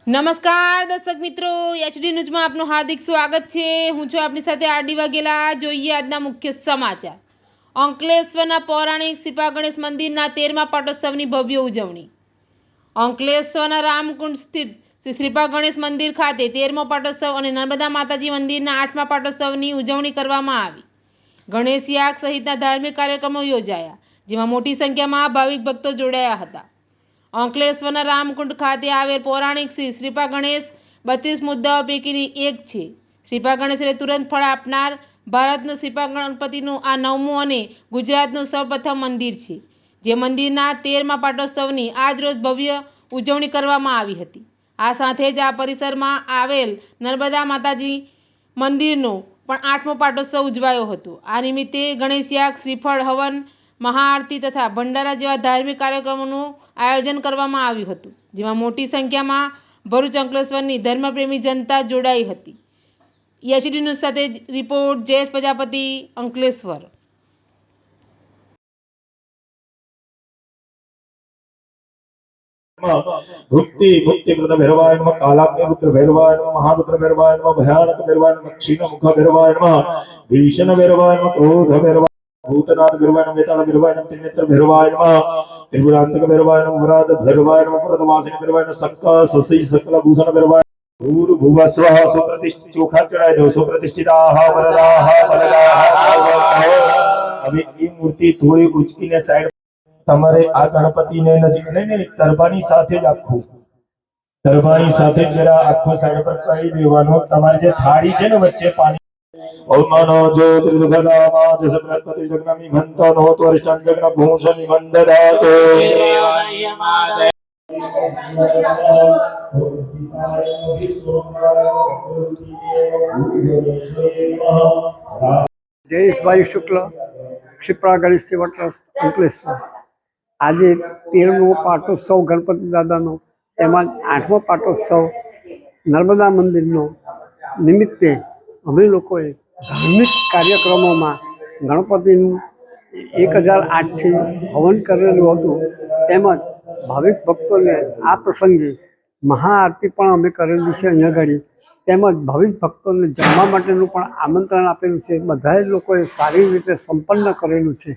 નમસ્કાર દર્શક મિત્રો, એચડી ન્યૂઝમાં આપનું હાર્દિક સ્વાગત છે। હું છું આપની સાથે આરડી વાઘેલા। જોઈએ આજના મુખ્ય સમાચાર। અંકલેશ્વરના પૌરાણિક શ્રીપા ગણેશ મંદિરના 13મા પાટોત્સવની ભવ્ય ઉજવણી। અંકલેશ્વરના રામકુંડ સ્થિત શ્રીપા ગણેશ મંદિર ખાતે 13મો પાટોત્સવ અને નર્મદા માતાજી મંદિરના 8મા પાટોત્સવની ઉજવણી કરવામાં આવી। ગણેશ યાગ સહિતના ધાર્મિક કાર્યક્રમો યોજાયા, જેમાં મોટી સંખ્યામાં ભાવિક ભક્તો જોડાયા હતા। અંકલેશ્વરના રામકુંડ ખાતે આવેલ પૌરાણિક શ્રીપા ગણેશ 32 મુદ્દાઓ પૈકીની એક છે। શ્રીપા ગણેશ એટલે તુરંત ફળ આપનાર ભારતનું શ્રીપા ગણપતિનું આ 9મું અને ગુજરાતનું સૌપ્રથમ મંદિર છે, જે મંદિરના 13મા પાટોત્સવની આજરોજ ભવ્ય ઉજવણી કરવામાં આવી હતી। આ સાથે જ આ પરિસરમાં આવેલ નર્મદા માતાજી મંદિરનો પણ 8મો પાટોત્સવ ઉજવાયો હતો। આ નિમિત્તે ગણેશ યાગ, શ્રીફળ હવન, મહાઆરતી તથા ભંડારા જેવા ધાર્મિક કાર્યક્રમોનું આયોજન કરવામાં આવ્યું હતું, જેમાં મોટી સંખ્યામાં ભરૂચ અંકલેશ્વરની ધર્મપ્રેમી જનતા જોડાઈ હતી। એચડી ન્યૂઝ સાથે રિપોર્ટ જયેશ પ્રજાપતિ, અંકલેશ્વર। भुक्ति मुक्ति प्रद भैरवाय नमः, कालाग्नि रुद्र भैरवाय नमः, महारुद्र भैरवाय नमः, भयानक भैरवाय नमः, क्षीण मुख भैरवाय नमः, भीषण भैरवाय नमः, क्रोध भैरवाय, भूतनाथ भैरवाय नमः, वेताल भैरवाय नमः, त्रिनेत्र भैरवाय नमः, त्रिपुरांतक भैरवाय नमः, वराद भैरवाय नमः, पुरतवासिनी भैरवाय नमः, सक्का ससी सकल भूषण भैरवाय भूर्भुव स्वः सुप्रतिष्ठित चोखा चढ़ाए दो सुप्रतिष्ठिताः वरदाः बलदाः। अभी ये मूर्ति थोड़ी उचकी ने साइड તમારે આ ગણપતિને નજીક નહીં તરબાની સાથે જ આખું તરબાની સાથે જરા આખું સાઈડ પર કરી દેવાનું। તમારી જે થાળી છે ને વચ્ચે પાણી ઓમ નમો જ્યોતિર્ગદામા જસ બૃહસ્પતિ જગનામી મંતો નો તો અષ્ટાંગ જગન ભૂષણ વંદદાતો। જયેશભાઈ શુક્લ, ક્ષિપ્રા ગણેશ સેવા ટ્રસ્ટ, અંકલેશ્વર। આજે 13મો પાટોત્સવ ગણપતિ દાદાનો, તેમાં 8મો પાટોત્સવ નર્મદા મંદિરનો નિમિત્તે અમે લોકોએ ધાર્મિક કાર્યક્રમોમાં ગણપતિનું 1008થી હવન કરેલું હતું, તેમજ ભાવિક ભક્તોને આ પ્રસંગે મહાઆરતી પણ અમે કરેલી છે અહીંયા આગળ, તેમજ ભાવિક ભક્તોને જમવા માટેનું પણ આમંત્રણ આપેલું છે। બધા લોકોએ સારી રીતે સંપન્ન કરેલું છે।